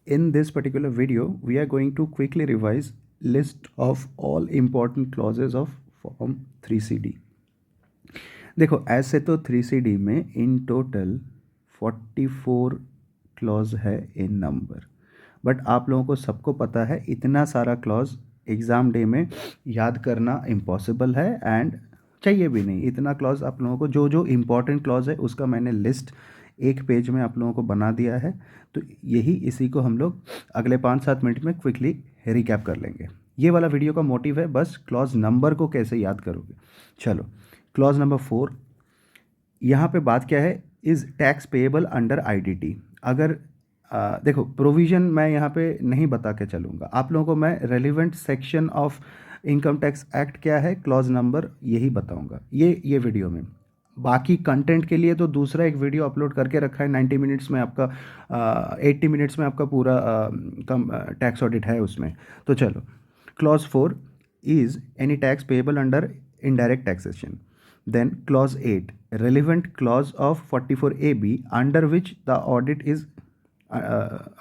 In this particular video, we are going to quickly revise list of all important clauses of Form 3CD. देखो ऐसे तो 3CD में in total 44 clause है इन number, but आप लोगों को सबको पता है इतना सारा क्लॉज एग्ज़ाम डे में याद करना इम्पॉसिबल है एंड चाहिए भी नहीं। इतना क्लॉज आप लोगों को जो जो इम्पॉर्टेंट क्लॉज है उसका मैंने लिस्ट एक पेज में आप लोगों को बना दिया है। तो यही इसी को हम लोग अगले 5-7 मिनट में क्विकली रिकैप कर लेंगे। ये वाला वीडियो का मोटिव है बस क्लॉज नंबर को कैसे याद करोगे। चलो, क्लॉज नंबर 4, यहाँ पे बात क्या है, is tax payable under IDT. अगर देखो प्रोविज़न मैं यहाँ पे नहीं बता के चलूँगा, आप लोगों को मैं relevant section of income tax act क्या है, क्लॉज नंबर यही बताऊँगा ये वीडियो में। बाकी कंटेंट के लिए तो दूसरा एक वीडियो अपलोड करके रखा है 90 मिनट्स में आपका 80 मिनट्स में आपका पूरा कम टैक्स ऑडिट है उसमें। तो चलो, clause 4 is any tax payable under indirect taxation. Then clause 8, relevant clause of 44AB under which the audit is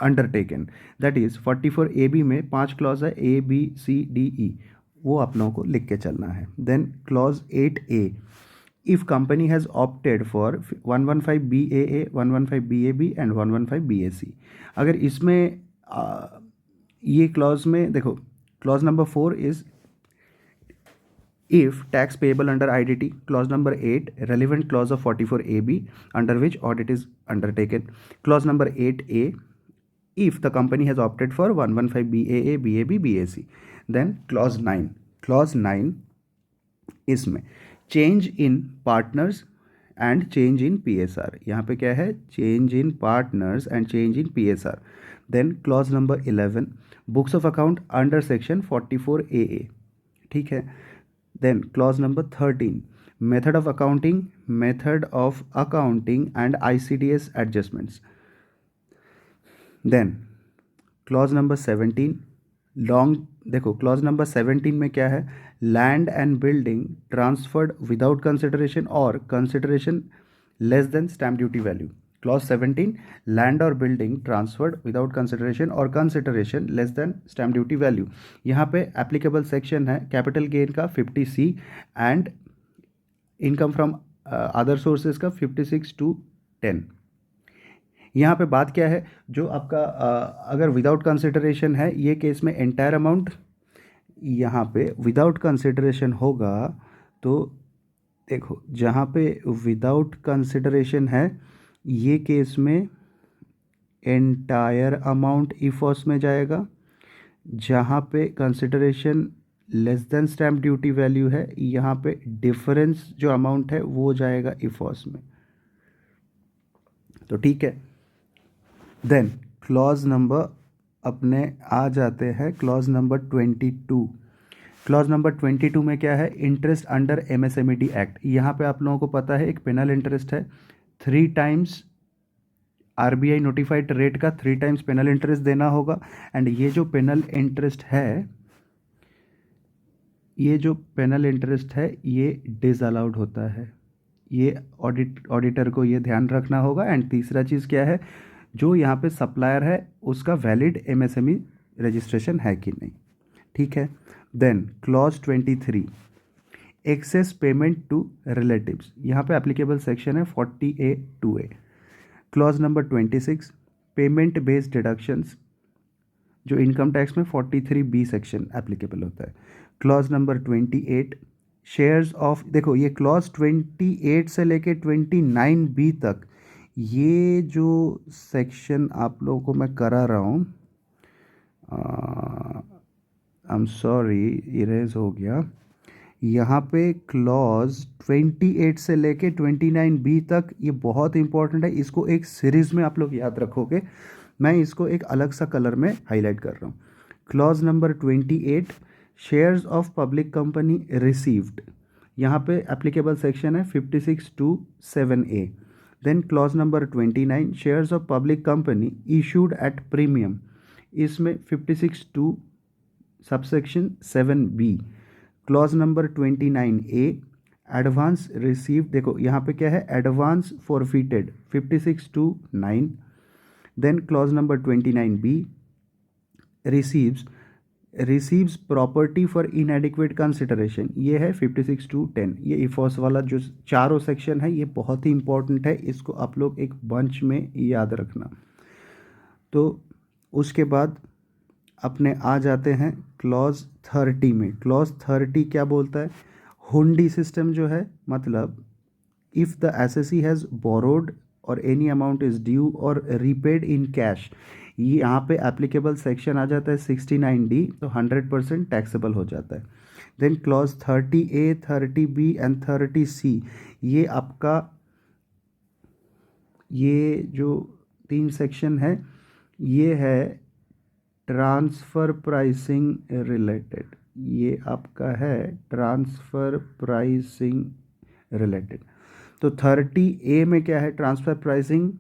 undertaken. That is 44AB में 5 clause है, A B C D E, वो आप लोगों को लिख के चलना है। Then clause 8A, if company has opted for 115 BAA, 115 BAB and 115 BAC। अगर इसमें ये clause में देखो, clause number 4 is if tax payable under IDT, clause number 8, relevant clause of 44AB under which audit is undertaken. Clause number 8A, if the company has opted for 115 BAA, BAB, BAC. Then clause 9, clause 9 इसमें change in partners and change in PSR। यहाँ पे क्या है, change in partners and change in PSR. Then clause number 11, books of account under section 44AA। ठीक है। Then clause number 13, method of accounting and ICDS adjustments. Then clause number 17, देखो clause number 17 में क्या है, land and building transferred without consideration or consideration less than stamp duty value। Clause 17, land और building transferred without consideration और consideration less then stamp duty value. यहाँ पे applicable section है capital gain का 50C and income from other sources का 56 to 10। यहाँ पे बात क्या है, जो आपका अगर विदाउट कंसिडरेशन है ये केस में एंटायर अमाउंट, यहाँ पे विदाउट कंसिडरेशन होगा तो देखो जहाँ पे विदाउट कंसिडरेशन है ये केस में एंटायर अमाउंट इफॉस में जाएगा, जहाँ पे consideration less then stamp duty value है यहाँ पे डिफरेंस जो अमाउंट है वो जाएगा इफॉस में। तो ठीक है। देन क्लॉज नंबर अपने आ जाते हैं क्लॉज नंबर 22। क्लॉज नंबर 22 में क्या है, इंटरेस्ट अंडर MSMED एक्ट। यहाँ पे आप लोगों को पता है एक पेनल इंटरेस्ट है 3 टाइम्स RBI नोटिफाइड रेट का 3 टाइम्स पेनल इंटरेस्ट देना होगा। एंड ये जो पेनल इंटरेस्ट है ये डिसअलाउड होता है, ये ऑडिटर को ये ध्यान रखना होगा। एंड तीसरा चीज़ क्या है, जो यहाँ पे सप्लायर है उसका वैलिड MSME रजिस्ट्रेशन है कि नहीं। ठीक है। Then clause 23, excess payment to relatives. यहाँ पे एप्लीकेबल सेक्शन है 40A-2A। Clause number 26, payment based deductions, जो इनकम टैक्स में 43B सेक्शन एप्लीकेबल होता है। क्लॉज नंबर 28, शेयर्स ऑफ, देखो ये क्लॉज 28 से लेके 29B तक ये जो सेक्शन आप लोगों को मैं करा रहा हूँ, आई एम सॉरी इरेज हो गया। यहाँ पे क्लॉज 28 से लेके 29B तक ये बहुत इंपॉर्टेंट है, इसको एक सीरीज में आप लोग याद रखोगे। मैं इसको एक अलग सा कलर में हाईलाइट कर रहा हूँ। Clause number 28, shares of public company received, यहाँ पे एप्लीकेबल सेक्शन है 56 to 7A। Then clause number 29, shares of public company issued at premium, इसमें 56 to subsection 7B। Clause number 29A, advance receive, देखो यहाँ पे क्या है, advance forfeited 56 to 9। Then clause number 29B, receives property for inadequate consideration, ये है 56 to 10। ये इफॉस वाला जो चारों सेक्शन है ये बहुत ही इंपॉर्टेंट है, इसको आप लोग एक बंच में याद रखना। तो उसके बाद अपने आ जाते हैं क्लॉज 30 में। क्लॉज 30 क्या बोलता है? हुंडी सिस्टम जो है, मतलब इफ़ द एसेसी हैज़ बोरोड और एनी अमाउंट इज़ ड्यू और रीपेड इन कैश, ये यहाँ पे एप्लीकेबल सेक्शन आ जाता है 69D, तो 100% टैक्सेबल हो जाता है। Then clause 30A, 30B and 30C, ये आपका ये जो 3 सेक्शन है ये है ट्रांसफ़र प्राइसिंग रिलेटेड, ये आपका है ट्रांसफ़र प्राइसिंग रिलेटेड। तो 30A में क्या है? Transfer pricing,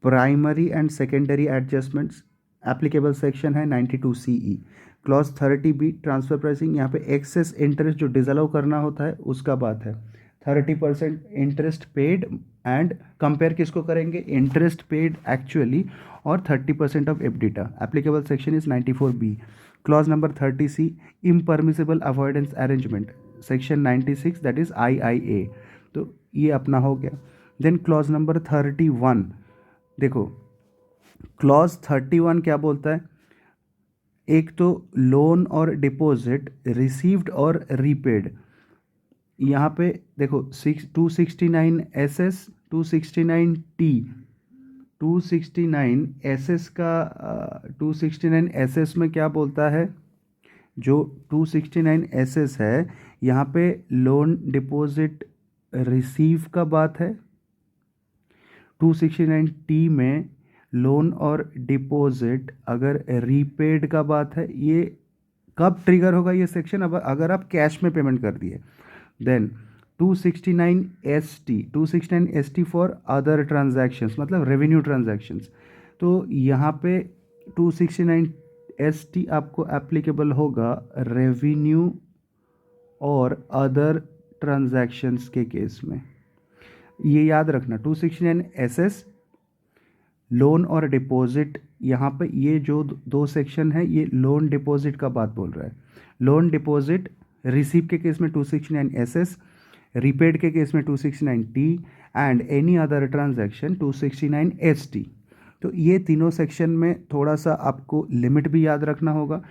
primary and secondary adjustments, applicable section है 92CE। Clause 30B transfer pricing, यहाँ पे एक्सेस इंटरेस्ट जो डिसअलाउ करना होता है उसका बात है। 30% इंटरेस्ट पेड एंड कंपेयर किसको करेंगे? इंटरेस्ट पेड एक्चुअली और 30% of EBITDA. Applicable section is 94B। Clause number 30C, impermissible avoidance arrangement, section 96, that is IIA। तो ये अपना हो गया। देन क्लॉज नंबर 31, देखो क्लॉज 31 क्या बोलता है? एक तो लोन और डिपॉजिट रिसीव्ड और रीपेड, यहाँ पे देखो 269SS, 269T, 269SS का 269SS में क्या बोलता है? जो 269SS है यहाँ पे लोन डिपॉजिट रिसीव का बात है। 269T में लोन और डिपॉजिट अगर रीपेड का बात है, ये कब ट्रिगर होगा ये सेक्शन? अब अगर आप कैश में पेमेंट कर दिए। Then 269ST for other transactions, मतलब रेवेन्यू ट्रांजैक्शंस। तो यहाँ पे 269ST आपको एप्लीकेबल होगा रेवेन्यू और अदर ट्रांजैक्शंस के केस में। ये याद रखना 269SS लोन और डिपॉजिट, यहाँ पे ये जो दो सेक्शन है ये लोन डिपॉजिट का बात बोल रहा है। लोन डिपॉजिट रिसीव के केस में 269SS, रीपेड के केस में 269T and any other transaction 269ST। तो ये तीनों सेक्शन में थोड़ा सा आपको लिमिट भी याद रखना होगा।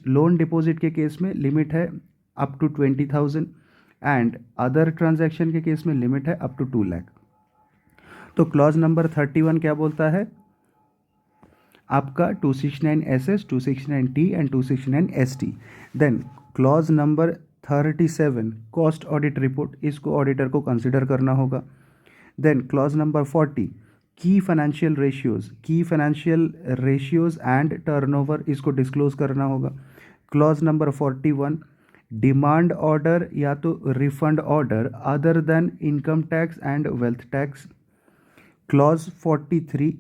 लोन डिपॉजिट के केस में लिमिट है up to 20,000 and other transaction के केस में लिमिट है अप टू 2 लाख। तो क्लॉज नंबर 31 क्या बोलता है? आपका 269SS, 269T and 269ST। Then clause number 37 cost audit report, इसको ऑडिटर को कंसिडर करना होगा। देन क्लॉज नंबर 40 की फाइनेंशियल रेशियोज एंड टर्नओवर, इसको डिस्क्लोज करना होगा। क्लॉज नंबर 41 डिमांड ऑर्डर या तो refund order other than income tax and wealth tax. Clause 43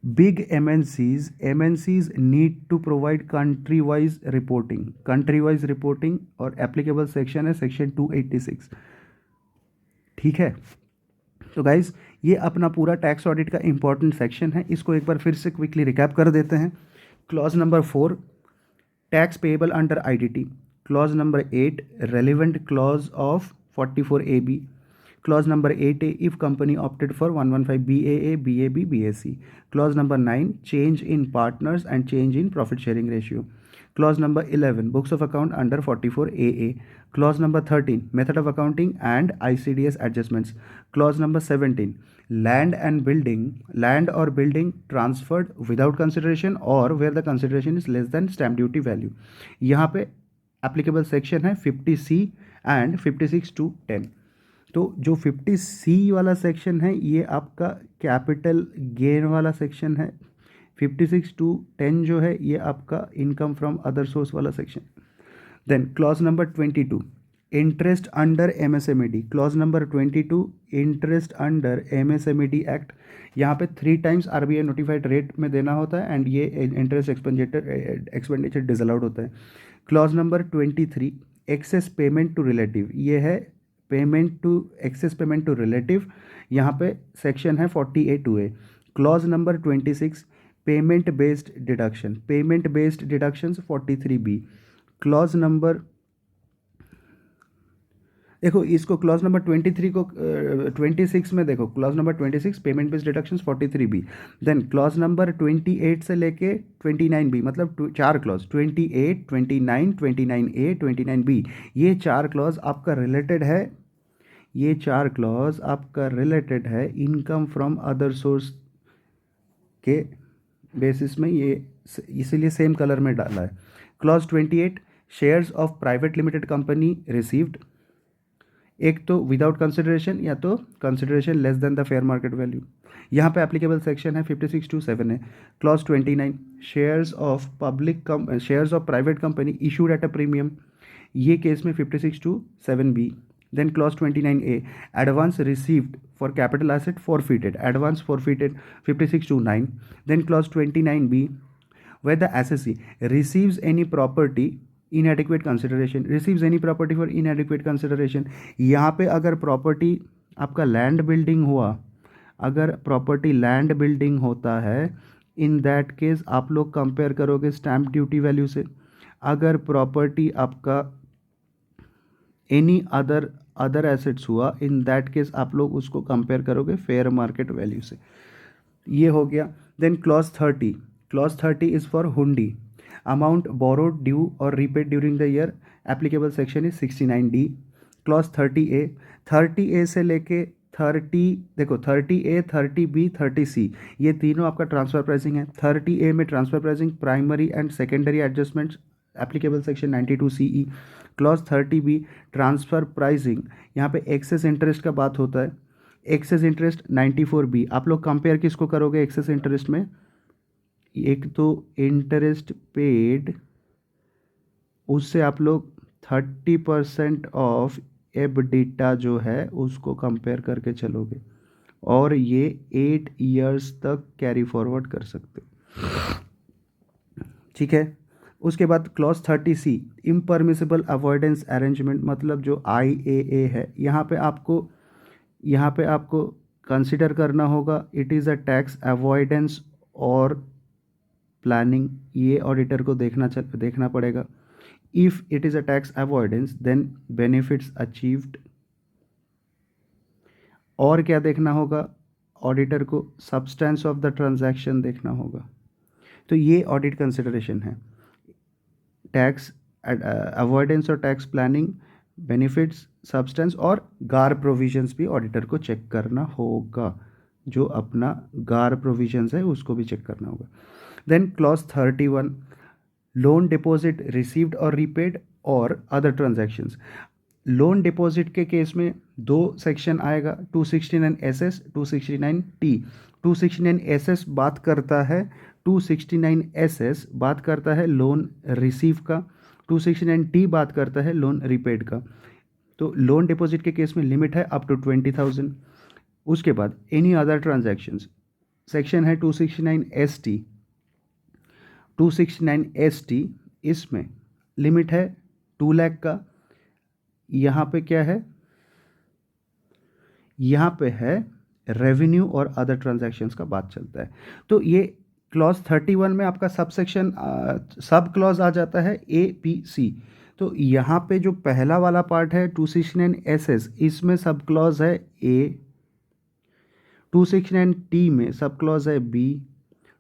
big MNCs need to provide country wise reporting और applicable section है section 286। ठीक है, तो गाइज ये अपना पूरा टैक्स ऑडिट का इंपॉर्टेंट सेक्शन है, इसको एक बार फिर से क्विकली रिकैप कर देते हैं। Clause number 4 tax payable under IDT। Clause number 8 relevant clause of 44AB। Clause number 8A, if company opted for 115 BAA, BAB, BAC. Clause number 9, change in partners and change in profit sharing ratio. Clause number 11, books of account under 44AA. Clause number 13, method of accounting and ICDS adjustments. Clause number 17, land or building transferred without consideration or where the consideration is less than stamp duty value. यहाँ पे applicable section है 50C and 56 to 10। तो जो 50C वाला section है ये आपका capital gain वाला सेक्शन है। 56 to 10 जो है ये आपका इनकम फ्रॉम अदर सोर्स वाला section. Then clause number 22 interest under MSMED। Clause number 22 interest under MSMED act, यहाँ पे 3 times RBI नोटिफाइड रेट में देना होता है एंड ये इंटरेस्ट एक्सपेंडिचर डिसअलाउड होता है। Clause number 23 excess payment to relative, ये है एक्सेस पेमेंट टू रिलेटिव, यहाँ पे सेक्शन है 48A। Clause number 26 payment based deduction, payment based deductions 43B। Clause number देखो इसको क्लॉज नंबर 23 को 26 में देखो, clause number 26 payment based deductions 43B। Then clause number 28 से लेके 29B, मतलब चार क्लॉज 28, 29, 29A, 29B, ये चार क्लॉज आपका रिलेटेड है, ये चार क्लॉज आपका रिलेटेड है इनकम फ्रॉम अदर सोर्स के बेसिस में, ये इसीलिए सेम कलर में डाला है। Clause 28 shares of private limited company received, एक तो विदाउट कंसिडरेशन या तो consideration less than the fair market value. यहाँ पे एप्लीकेबल सेक्शन है 56(2)(7 है। Clause 29 shares of shares of private company issued at a premium, ये केस में 56(2)(7)(b। Then clause 29A advance received for capital asset forfeited, advance forfeited 56(2)(9। Then clause 29B where the assessee receives any property inadequate consideration, receives any property for inadequate consideration। यहाँ पे अगर property आपका land building हुआ, अगर property land building होता है, in that case आप लोग कंपेयर करोगे स्टैम्प ड्यूटी वैल्यू से। अगर प्रॉपर्टी आपका एनी अदर एसेट्स हुआ, इन दैट केस आप लोग उसको कंपेयर करोगे फेयर मार्केट वैल्यू से। ये हो गया। Then clause 30, clause 30 is for hundi, amount borrowed due और repaid during the year, applicable section is 69D। Clause 30A, 30A से लेके 30, देखो 30A, 30B, 30C, ये तीनों आपका ट्रांसफर प्राइसिंग है। 30A में transfer pricing primary and secondary adjustments, applicable section 92CE। Clause 30B transfer pricing, यहाँ पे एक्सेस इंटरेस्ट का बात होता है, एक्सेस इंटरेस्ट 94B। आप लोग कंपेयर किसको करोगे एक्सेस इंटरेस्ट में, एक तो इंटरेस्ट पेड, उससे आप लोग 30% ऑफ एबिडिटा जो है उसको कंपेयर करके चलोगे, और ये 8 इयर्स तक कैरी फॉरवर्ड कर सकते हो, ठीक है। उसके बाद clause 30C impermissible avoidance arrangement, मतलब जो IAA है, यहाँ पे आपको कंसिडर करना होगा it is a tax avoidance और प्लानिंग, ये ऑडिटर को देखना पड़ेगा। If it is a tax avoidance then benefits achieved, और क्या देखना होगा ऑडिटर को, सब्सटेंस ऑफ द ट्रांजैक्शन देखना होगा। तो ये ऑडिट कंसिडरेशन है, टैक्स अवॉइडेंस और टैक्स प्लानिंग, बेनिफिट्स, सब्सटेंस और गार प्रोविजंस भी ऑडिटर को चेक करना होगा, जो अपना गार प्रोविजंस है उसको भी चेक करना होगा। Then clause 31 loan deposit received और रीपेड और अदर ट्रांजैक्शंस। लोन डिपॉजिट के केस में दो सेक्शन आएगा, 269SS, 269T। 269SS बात करता है, 269SS बात करता है लोन रिसीव का, 269T बात करता है लोन रिपेड का। तो लोन डिपॉजिट के केस में लिमिट है अप टू 20,000। उसके बाद एनी अदर ट्रांजैक्शंस सेक्शन है 269ST, 269ST, इसमें लिमिट है 2 लाख का। यहाँ पे क्या है, यहाँ पे है रेवेन्यू और अदर ट्रांजैक्शंस का बात चलता है। तो ये क्लॉज 31 में आपका सब क्लॉज आ जाता है APC। तो यहाँ पे जो पहला वाला पार्ट है 269SS, इसमें सब क्लॉज है A, 269T में सब क्लॉज है B,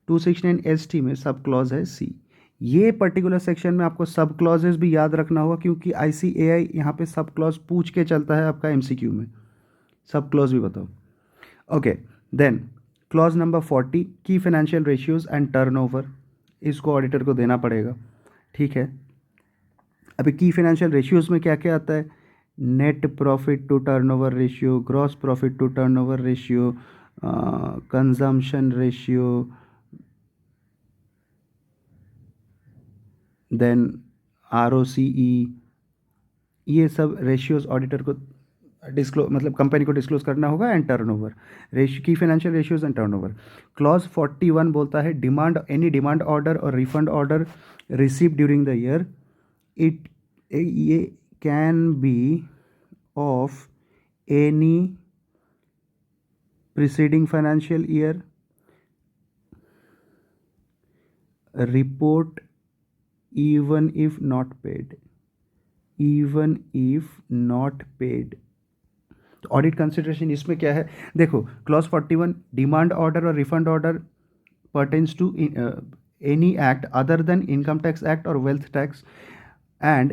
269ST में सब क्लॉज है C। ये पर्टिकुलर सेक्शन में आपको सब क्लॉजेस भी याद रखना होगा, क्योंकि ICAI यहाँ पे सब क्लॉज पूछ के चलता है आपका MCQ में, सब क्लॉज भी बताओ। ओके, देन क्लॉज नंबर 40 की फाइनेंशियल रेशियोज एंड टर्नओवर, इसको ऑडिटर को देना पड़ेगा, ठीक है। अभी की फाइनेंशियल रेशियोज में क्या क्या आता है, net profit to turnover ratio, gross profit to turnover ratio, consumption ratio, then ROCE, ये सब रेशियोज ऑडिटर को मतलब कंपनी को डिस्क्लोज करना होगा। एंड टर्नओवर रेशियो, की financial ratios and turnover. Clause 41 बोलता है डिमांड, एनी डिमांड ऑर्डर और refund order receive during the year, ये can be of any preceding financial year, report even if not paid, even if not paid। तो audit consideration इसमें क्या है, देखो clause 41 demand order और refund order pertains to any act other than income tax act or wealth tax, and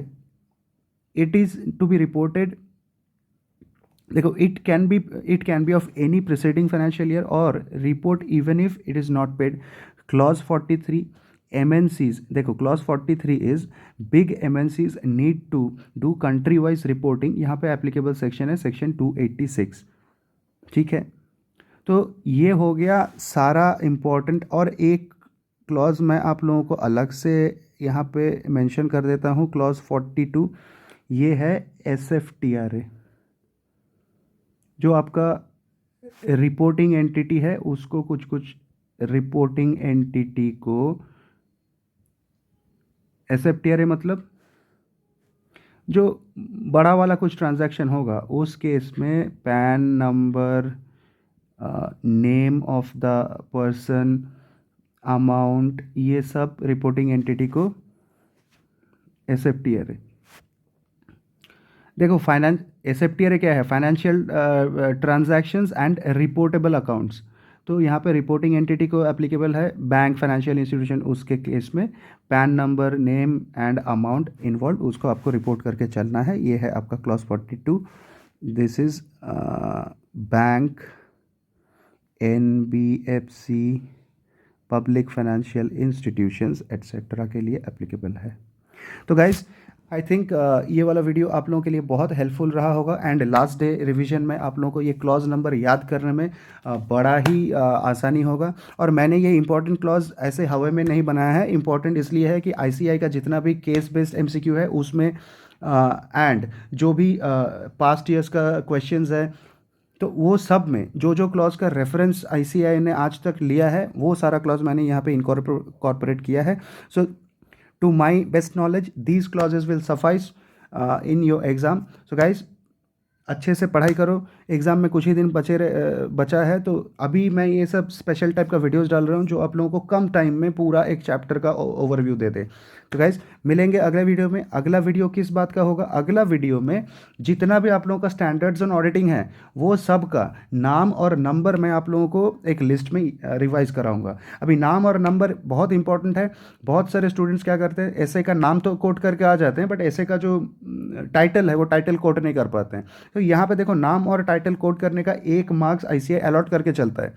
it is to be reported, देखो it can be of any preceding financial year or report even if it is not paid। clause 43 MNCs, देखो clause 43 is big MNCs need to do country wise reporting, यहाँ पे applicable section है section 286, ठीक है। तो ये हो गया सारा इम्पोर्टेंट, और एक क्लॉज मैं आप लोगों को अलग से यहाँ पे मेंशन कर देता हूँ, क्लॉज 42, ये है SFTRA, जो आपका रिपोर्टिंग एंटिटी है उसको कुछ रिपोर्टिंग एंटिटी को SFTRA मतलब जो बड़ा वाला कुछ ट्रांजैक्शन होगा उस केस में pan number, name of the person, amount, ये सब रिपोर्टिंग एंटिटी को SFTRA। देखो फाइनेंस SFTRA क्या है, financial transactions and reportable accounts. तो यहाँ पे रिपोर्टिंग एंटिटी को एप्लीकेबल है बैंक, फाइनेंशियल इंस्टीट्यूशन, उसके केस में pan number, name and amount involve, उसको आपको रिपोर्ट करके चलना है। ये है आपका clause 42। This is bank, NBFC, public financial institutions etcetera के लिए एप्लीकेबल है। तो गाइस आई थिंक ये वाला वीडियो आप लोगों के लिए बहुत हेल्पफुल रहा होगा, एंड लास्ट डे रिवीजन में आप लोगों को ये क्लॉज नंबर याद करने में बड़ा ही आसानी होगा। और मैंने ये इंपॉर्टेंट क्लॉज ऐसे हवा में नहीं बनाया है, इंपॉर्टेंट इसलिए है कि ICAI का जितना भी केस बेस्ड MCQ है उसमें एंड जो भी पास्ट ईयर्स का क्वेश्चंस है, तो वो सब में जो जो क्लॉज का रेफरेंस ICAI ने आज तक लिया है वो सारा क्लॉज मैंने यहाँ पे इनकॉर्पोरेट किया है। सो to my best knowledge these clauses will suffice in your exam। so guys अच्छे से पढ़ाई करो, एग्ज़ाम में कुछ ही दिन बचा है, तो अभी मैं ये सब स्पेशल टाइप का वीडियोस डाल रहा हूँ जो आप लोगों को कम टाइम में पूरा एक चैप्टर का ओवरव्यू दे दे। तो गाइज मिलेंगे अगले वीडियो में। अगला वीडियो किस बात का होगा, अगला वीडियो में जितना भी आप लोगों का स्टैंडर्ड्स ऑन ऑडिटिंग है वो सब का नाम और नंबर मैं आप लोगों को एक लिस्ट में रिवाइज कराऊंगा। अभी नाम और नंबर बहुत इंपॉर्टेंट है। बहुत सारे स्टूडेंट्स क्या करते हैं, ऐसे का नाम तो कोट करके आ जाते हैं बट ऐसे का जो टाइटल है वो टाइटल कोट नहीं कर पाते हैं। तो यहाँ पे देखो नाम और टाइटल कोड करने का 1 मार्क्स ICAI अलॉट करके चलता है।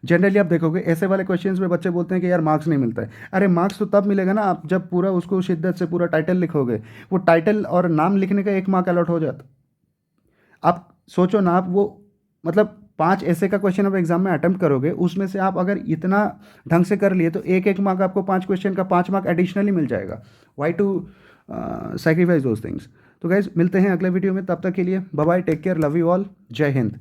जनरली आप देखोगे ऐसे वाले क्वेश्चंस में बच्चे बोलते हैं कि यार मार्क्स नहीं मिलता है। अरे मार्क्स तो तब मिलेगा ना आप जब पूरा उसको शिद्दत से पूरा टाइटल लिखोगे। वो टाइटल और नाम लिखने का 1 मार्क अलॉट हो जाता। आप सोचो ना, आप वो मतलब 5 ऐसे का क्वेश्चन आप एग्जाम में अटेम्प्ट करोगे, उसमें से आप अगर इतना ढंग से कर लिए तो 1 मार्क आपको 5 क्वेश्चन का 5 मार्क एडिशनली मिल जाएगा। Why to sacrifice those things. तो गाइज मिलते हैं अगले वीडियो में, तब तक के लिए bye bye, take care, love you all, Jai Hind.